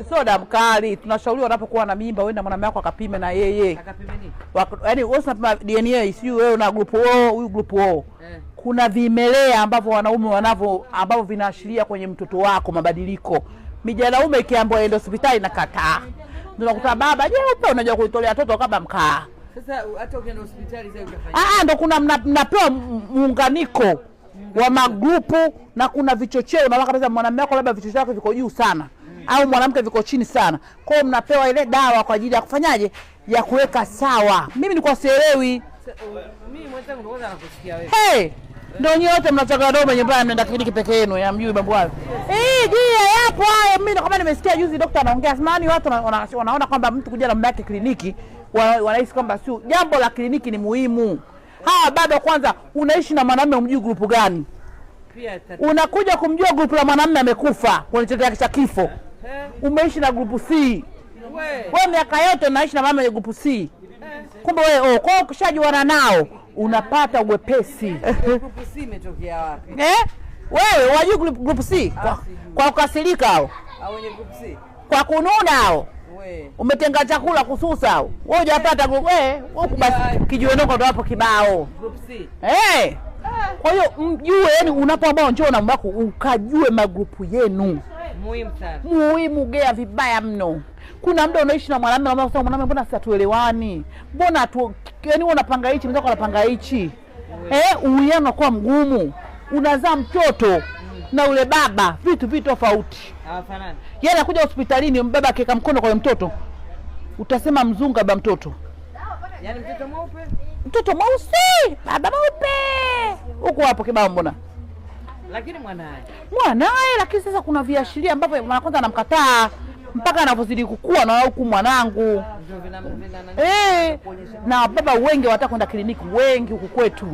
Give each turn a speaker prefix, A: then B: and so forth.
A: Sio damu kali. Tunashauri wanapokuwa na mimba uende mwanamume wako akapime na yeye.
B: Akapime nini?
A: Yaani wewe unapima DNA, sio wewe una group O, huyu group O. Kuna vimelea ambavyo wanaume wanavyo ambavyo vinaashiria kwenye mtoto wako mabadiliko. Mijana ikiambiwa aende hospitali na kataa. Ndio unakuta baba, je, upe unajua kuitolea watoto kama mkaa.
B: Sasa hata ukienda hospitali sasa utafanya.
A: Ndio kuna mnapewa muunganiko wa magrupu na kuna vichocheo. Unaona kabisa mwanamume wako labda vichocheo vyake viko juu sana au mwanamke viko chini sana. Kwa hiyo mnapewa ile dawa kwa ajili ya kufanyaje? Ya kuweka sawa. Mimi nilikuwa sielewi.
B: Mimi mwenzangu ndio anakusikia wewe.
A: Ndio nyote mnataka dome nyumbani mnaenda kliniki peke yenu ya mjui mambo hayo. Yapo hayo. Mimi kama nimesikia juzi daktari anaongea samani watu wanaona kwamba mtu kuja na mume wake kliniki wanahisi kwamba sio jambo la kliniki ni muhimu. Bado kwanza unaishi na mwanamume umjui grupu gani?
B: Pia
A: unakuja kumjua grupu la mwanamume amekufa kwenye cheti chake cha kifo. Umeishi na grupu C. Wewe miaka yote unaishi na mama ya grupu C. Kumbe wewe kwa ukishajiwana nao unapata uwepesi.
B: Grupu C imetokea wapi?
A: Wewe wajui grupu C? Kwa ukasirika hao.
B: Au wenye grupu C?
A: Kwa kununa hao. Umetenga chakula kususa hao. Wewe hujapata grupu huko basi kijiwenoko ndo hapo kibao.
B: Grupu C.
A: Kwa hiyo mjue, yani unapoambao njoo na mume wako ukajue magrupu yenu.
B: Muhimu sana. Muhimu
A: gea vibaya mno. Kuna muda unaishi na mwanamume unasema mwanamume mbona sisi hatuelewani? Mbona yani wewe unapanga hichi, mzako anapanga hichi. Uwiano kwa mgumu. Unazaa mtoto na ule baba vitu tofauti.
B: Hawafanani.
A: Yeye anakuja hospitalini mbaba akeka mkono kwa mtoto. Utasema mzungu baba mtoto.
B: Yaani mtoto mweupe?
A: Mtoto mweusi, baba mweupe. Huko hapo kibao mbona?
B: Lakini mwanae,
A: lakini sasa kuna viashiria ambavyo mwana kwanza anamkataa mpaka anapozidi kukua na huku mwanangu.
B: Ndio
A: na baba wengi wataka kwenda kliniki wengi huku kwetu.